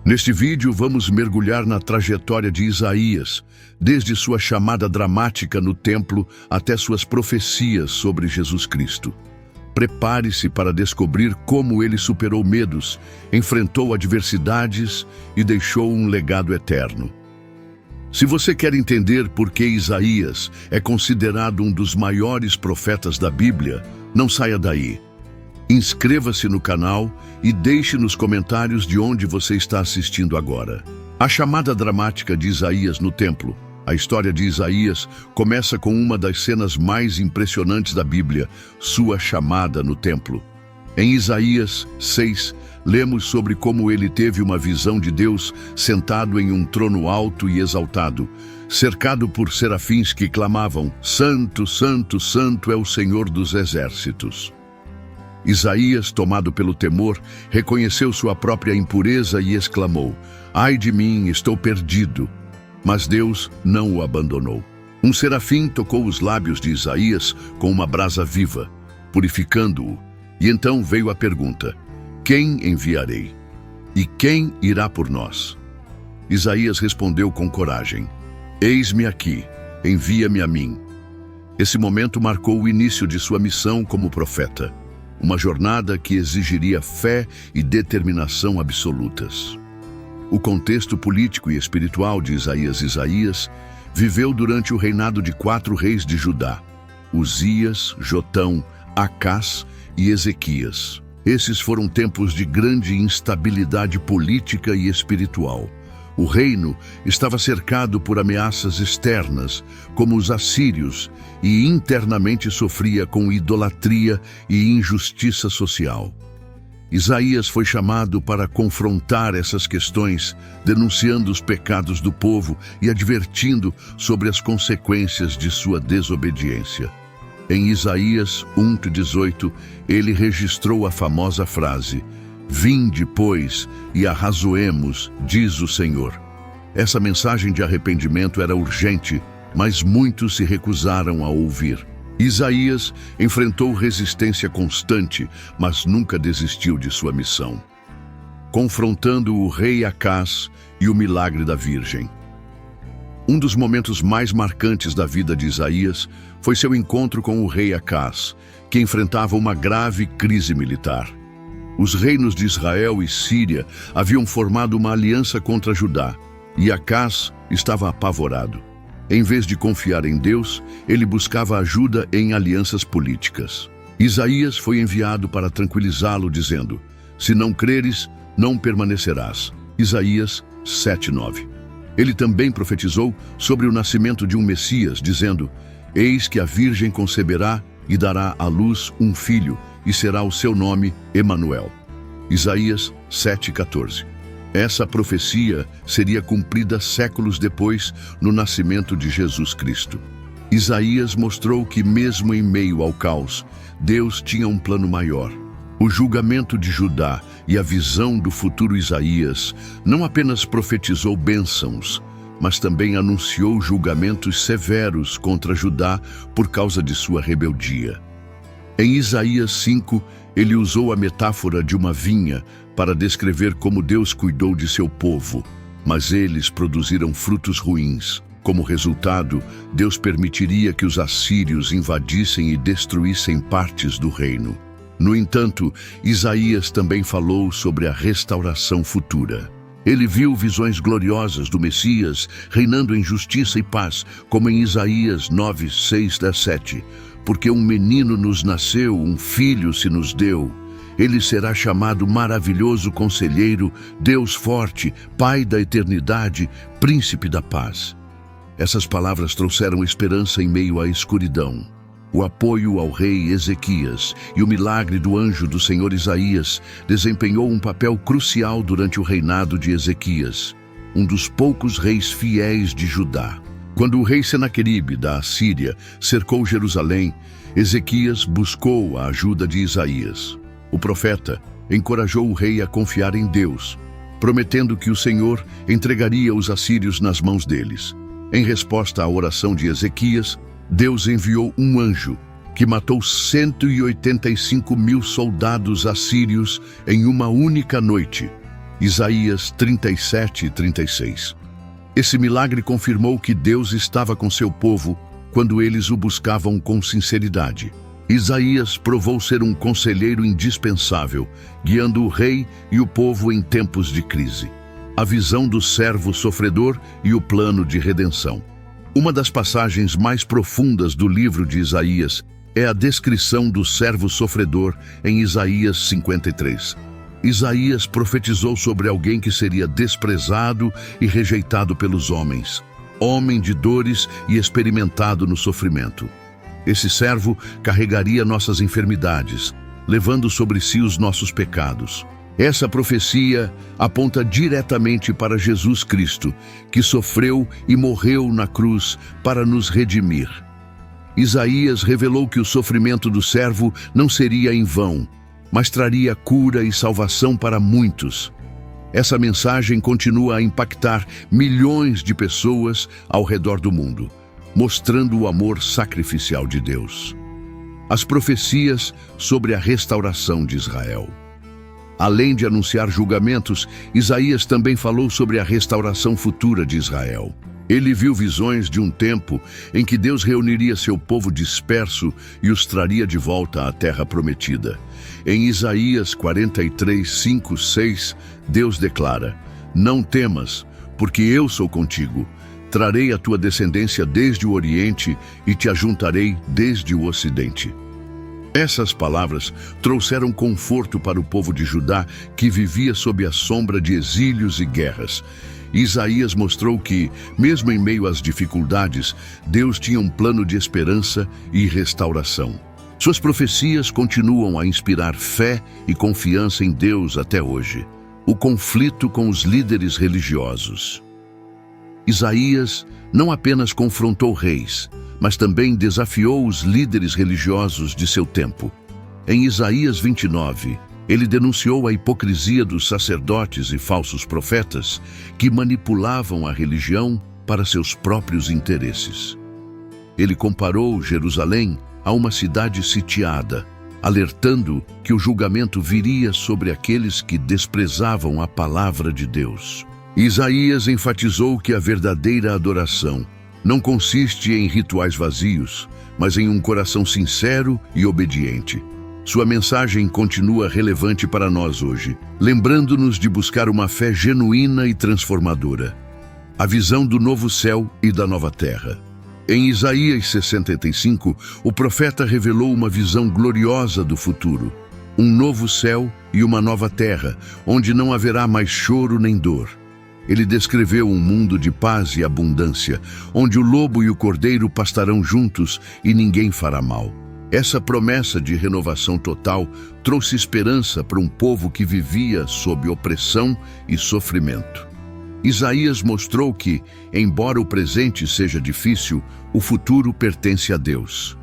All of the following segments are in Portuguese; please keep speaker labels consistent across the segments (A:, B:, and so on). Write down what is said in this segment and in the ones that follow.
A: Neste vídeo, vamos mergulhar na trajetória de Isaías, desde sua chamada dramática no templo até suas profecias sobre Jesus Cristo. Prepare-se para descobrir como ele superou medos, enfrentou adversidades e deixou um legado eterno. Se você quer entender por que Isaías é considerado um dos maiores profetas da Bíblia, não saia daí. Inscreva-se no canal e deixe nos comentários de onde você está assistindo agora. A chamada dramática de Isaías no templo. A história de Isaías começa com uma das cenas mais impressionantes da Bíblia, sua chamada no templo. Em Isaías 6, lemos sobre como ele teve uma visão de Deus sentado em um trono alto e exaltado, cercado por serafins que clamavam: Santo, Santo, Santo é o Senhor dos Exércitos. Isaías, tomado pelo temor, reconheceu sua própria impureza e exclamou: Ai de mim, estou perdido. Mas Deus não o abandonou. Um serafim tocou os lábios de Isaías com uma brasa viva, purificando-o. E então veio a pergunta: quem enviarei? E quem irá por nós? Isaías respondeu com coragem: Eis-me aqui, envia-me a mim. Esse momento marcou o início de sua missão como profeta. Uma jornada que exigiria fé e determinação absolutas. O contexto político e espiritual de Isaías viveu durante o reinado de 4 reis de Judá: Uzias, Jotão, Acás e Ezequias. Esses foram tempos de grande instabilidade política e espiritual. O reino estava cercado por ameaças externas, como os assírios, e internamente sofria com idolatria e injustiça social. Isaías foi chamado para confrontar essas questões, denunciando os pecados do povo e advertindo sobre as consequências de sua desobediência. Em Isaías 1:18, ele registrou a famosa frase: Vinde, pois, e arrazoemos, diz o Senhor. Essa mensagem de arrependimento era urgente, mas muitos se recusaram a ouvir. Isaías enfrentou resistência constante, mas nunca desistiu de sua missão, confrontando o rei Acás e o milagre da Virgem. Um dos momentos mais marcantes da vida de Isaías foi seu encontro com o rei Acás, que enfrentava uma grave crise militar. Os reinos de Israel e Síria haviam formado uma aliança contra Judá, e Acás estava apavorado. Em vez de confiar em Deus, ele buscava ajuda em alianças políticas. Isaías foi enviado para tranquilizá-lo, dizendo: Se não creres, não permanecerás. Isaías 7:9. Ele também profetizou sobre o nascimento de um Messias, dizendo: Eis que a Virgem conceberá e dará à luz um filho, e será o seu nome Emanuel. Isaías 7:14. Essa profecia seria cumprida séculos depois, no nascimento de Jesus Cristo. Isaías mostrou que, mesmo em meio ao caos, Deus tinha um plano maior. O julgamento de Judá e a visão do futuro Isaías não apenas profetizou bênçãos, mas também anunciou julgamentos severos contra Judá por causa de sua rebeldia. Em Isaías 5, ele usou a metáfora de uma vinha para descrever como Deus cuidou de seu povo, mas eles produziram frutos ruins. Como resultado, Deus permitiria que os assírios invadissem e destruíssem partes do reino. No entanto, Isaías também falou sobre a restauração futura. Ele viu visões gloriosas do Messias reinando em justiça e paz, como em Isaías 9:6-7. Porque um menino nos nasceu, um filho se nos deu. Ele será chamado Maravilhoso Conselheiro, Deus Forte, Pai da Eternidade, Príncipe da Paz. Essas palavras trouxeram esperança em meio à escuridão. O apoio ao rei Ezequias e o milagre do anjo do Senhor Isaías desempenhou um papel crucial durante o reinado de Ezequias, um dos poucos reis fiéis de Judá. Quando o rei Senaqueribe, da Assíria, cercou Jerusalém, Ezequias buscou a ajuda de Isaías. O profeta encorajou o rei a confiar em Deus, prometendo que o Senhor entregaria os assírios nas mãos deles. Em resposta à oração de Ezequias, Deus enviou um anjo que matou 185.000 soldados assírios em uma única noite. Isaías 37 e 36. Esse milagre confirmou que Deus estava com seu povo quando eles o buscavam com sinceridade. Isaías provou ser um conselheiro indispensável, guiando o rei e o povo em tempos de crise. A visão do servo sofredor e o plano de redenção. Uma das passagens mais profundas do livro de Isaías é a descrição do servo sofredor em Isaías 53. Isaías profetizou sobre alguém que seria desprezado e rejeitado pelos homens, homem de dores e experimentado no sofrimento. Esse servo carregaria nossas enfermidades, levando sobre si os nossos pecados. Essa profecia aponta diretamente para Jesus Cristo, que sofreu e morreu na cruz para nos redimir. Isaías revelou que o sofrimento do servo não seria em vão, mas traria cura e salvação para muitos. Essa mensagem continua a impactar milhões de pessoas ao redor do mundo, mostrando o amor sacrificial de Deus. As profecias sobre a restauração de Israel. Além de anunciar julgamentos, Isaías também falou sobre a restauração futura de Israel. Ele viu visões de um tempo em que Deus reuniria seu povo disperso e os traria de volta à terra prometida. Em Isaías 43, 5, 6, Deus declara: "Não temas, porque eu sou contigo. Trarei a tua descendência desde o Oriente e te ajuntarei desde o Ocidente." Essas palavras trouxeram conforto para o povo de Judá, que vivia sob a sombra de exílios e guerras. Isaías mostrou que, mesmo em meio às dificuldades, Deus tinha um plano de esperança e restauração. Suas profecias continuam a inspirar fé e confiança em Deus até hoje. O conflito com os líderes religiosos. Isaías não apenas confrontou reis, mas também desafiou os líderes religiosos de seu tempo. Em Isaías 29, ele denunciou a hipocrisia dos sacerdotes e falsos profetas que manipulavam a religião para seus próprios interesses. Ele comparou Jerusalém a uma cidade sitiada, alertando que o julgamento viria sobre aqueles que desprezavam a palavra de Deus. Isaías enfatizou que a verdadeira adoração não consiste em rituais vazios, mas em um coração sincero e obediente. Sua mensagem continua relevante para nós hoje, lembrando-nos de buscar uma fé genuína e transformadora. A visão do novo céu e da nova terra. Em Isaías 65, o profeta revelou uma visão gloriosa do futuro. Um novo céu e uma nova terra, onde não haverá mais choro nem dor. Ele descreveu um mundo de paz e abundância, onde o lobo e o cordeiro pastarão juntos e ninguém fará mal. Essa promessa de renovação total trouxe esperança para um povo que vivia sob opressão e sofrimento. Isaías mostrou que, embora o presente seja difícil, o futuro pertence a Deus.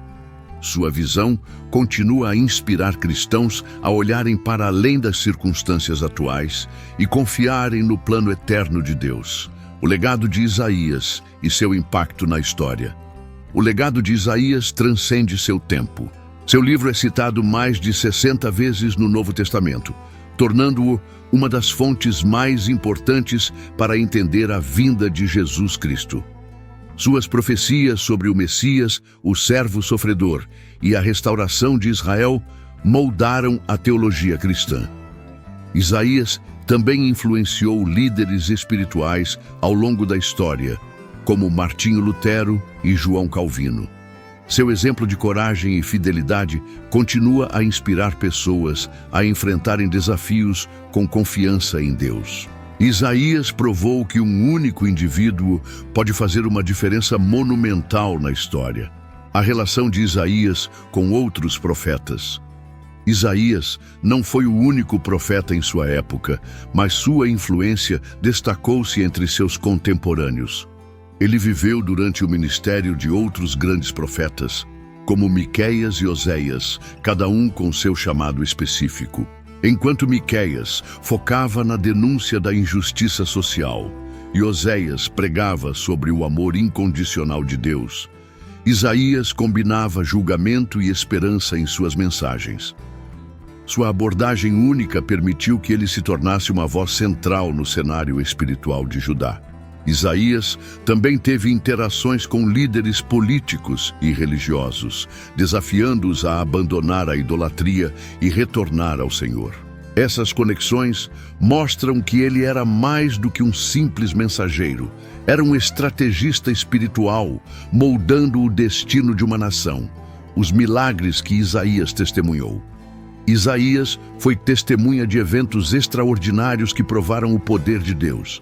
A: Sua visão continua a inspirar cristãos a olharem para além das circunstâncias atuais e confiarem no plano eterno de Deus. O legado de Isaías e seu impacto na história. O legado de Isaías transcende seu tempo. Seu livro é citado mais de 60 vezes no Novo Testamento, tornando-o uma das fontes mais importantes para entender a vinda de Jesus Cristo. Suas profecias sobre o Messias, o servo sofredor e a restauração de Israel moldaram a teologia cristã. Isaías também influenciou líderes espirituais ao longo da história, como Martinho Lutero e João Calvino. Seu exemplo de coragem e fidelidade continua a inspirar pessoas a enfrentarem desafios com confiança em Deus. Isaías provou que um único indivíduo pode fazer uma diferença monumental na história. A relação de Isaías com outros profetas. Isaías não foi o único profeta em sua época, mas sua influência destacou-se entre seus contemporâneos. Ele viveu durante o ministério de outros grandes profetas, como Miqueias e Oséias, cada um com seu chamado específico. Enquanto Miqueias focava na denúncia da injustiça social e Oséias pregava sobre o amor incondicional de Deus, Isaías combinava julgamento e esperança em suas mensagens. Sua abordagem única permitiu que ele se tornasse uma voz central no cenário espiritual de Judá. Isaías também teve interações com líderes políticos e religiosos, desafiando-os a abandonar a idolatria e retornar ao Senhor. Essas conexões mostram que ele era mais do que um simples mensageiro. Era um estrategista espiritual, moldando o destino de uma nação. Os milagres que Isaías testemunhou. Isaías foi testemunha de eventos extraordinários que provaram o poder de Deus.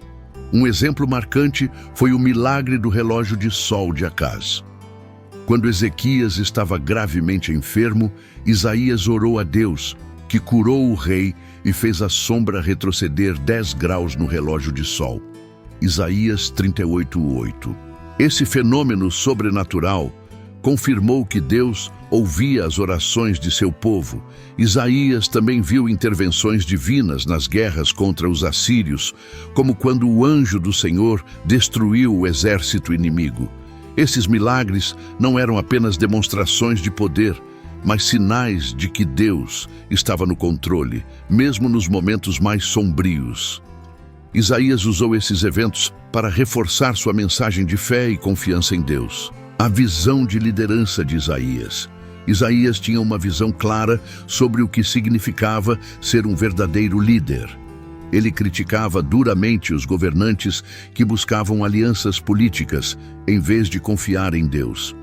A: Um exemplo marcante foi o milagre do relógio de sol de Acaz. Quando Ezequias estava gravemente enfermo, Isaías orou a Deus, que curou o rei e fez a sombra retroceder 10 graus no relógio de sol. Isaías 38:8. Esse fenômeno sobrenatural confirmou que Deus ouvia as orações de seu povo. Isaías também viu intervenções divinas nas guerras contra os assírios, como quando o anjo do Senhor destruiu o exército inimigo. Esses milagres não eram apenas demonstrações de poder, mas sinais de que Deus estava no controle, mesmo nos momentos mais sombrios. Isaías usou esses eventos para reforçar sua mensagem de fé e confiança em Deus. A visão de liderança de Isaías. Isaías tinha uma visão clara sobre o que significava ser um verdadeiro líder. Ele criticava duramente os governantes que buscavam alianças políticas, em vez de confiar em Deus.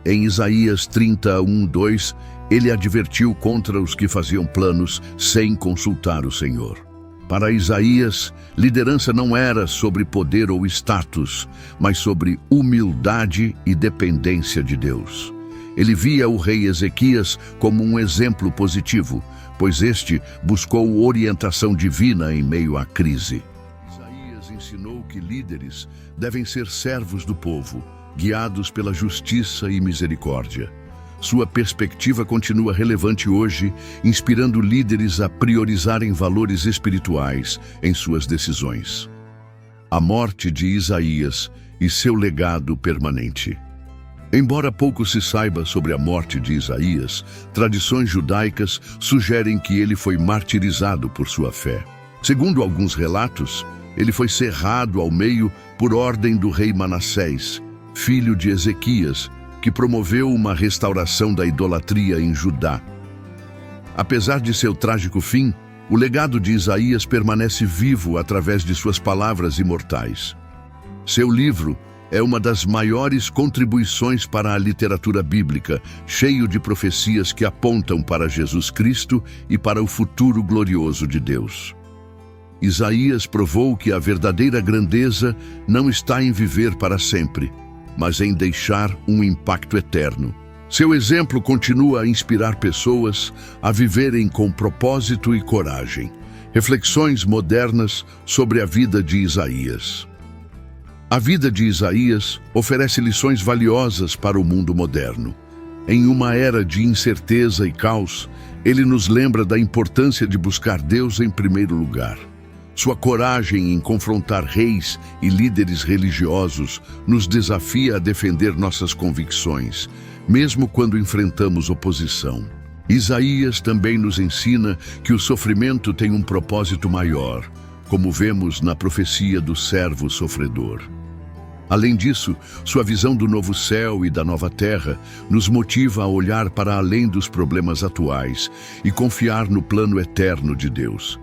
A: Em Isaías 31:2, ele advertiu contra os que faziam planos sem consultar o Senhor. Para Isaías, liderança não era sobre poder ou status, mas sobre humildade e dependência de Deus. Ele via o rei Ezequias como um exemplo positivo, pois este buscou orientação divina em meio à crise. Isaías ensinou que líderes devem ser servos do povo, guiados pela justiça e misericórdia. Sua perspectiva continua relevante hoje, inspirando líderes a priorizarem valores espirituais em suas decisões. A morte de Isaías e seu legado permanente. Embora pouco se saiba sobre a morte de Isaías, tradições judaicas sugerem que ele foi martirizado por sua fé. Segundo alguns relatos, ele foi cerrado ao meio por ordem do rei Manassés, filho de Ezequias, que promoveu uma restauração da idolatria em Judá. Apesar de seu trágico fim, o legado de Isaías permanece vivo através de suas palavras imortais. Seu livro é uma das maiores contribuições para a literatura bíblica, cheio de profecias que apontam para Jesus Cristo e para o futuro glorioso de Deus. Isaías provou que a verdadeira grandeza não está em viver para sempre, mas em deixar um impacto eterno. Seu exemplo continua a inspirar pessoas a viverem com propósito e coragem. Reflexões modernas sobre a vida de Isaías. A vida de Isaías oferece lições valiosas para o mundo moderno. Em uma era de incerteza e caos, ele nos lembra da importância de buscar Deus em primeiro lugar. Sua coragem em confrontar reis e líderes religiosos nos desafia a defender nossas convicções, mesmo quando enfrentamos oposição. Isaías também nos ensina que o sofrimento tem um propósito maior, como vemos na profecia do servo sofredor. Além disso, sua visão do novo céu e da nova terra nos motiva a olhar para além dos problemas atuais e confiar no plano eterno de Deus.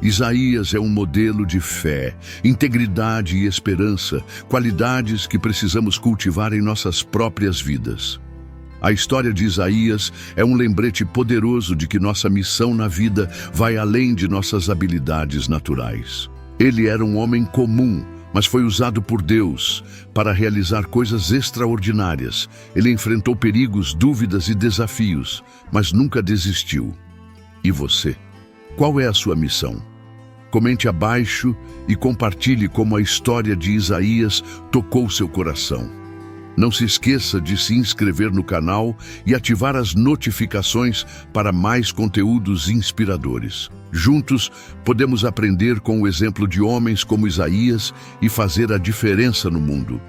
A: Isaías é um modelo de fé, integridade e esperança, qualidades que precisamos cultivar em nossas próprias vidas. A história de Isaías é um lembrete poderoso de que nossa missão na vida vai além de nossas habilidades naturais. Ele era um homem comum, mas foi usado por Deus para realizar coisas extraordinárias. Ele enfrentou perigos, dúvidas e desafios, mas nunca desistiu. E você? Qual é a sua missão? Comente abaixo e compartilhe como a história de Isaías tocou seu coração. Não se esqueça de se inscrever no canal e ativar as notificações para mais conteúdos inspiradores. Juntos, podemos aprender com o exemplo de homens como Isaías e fazer a diferença no mundo.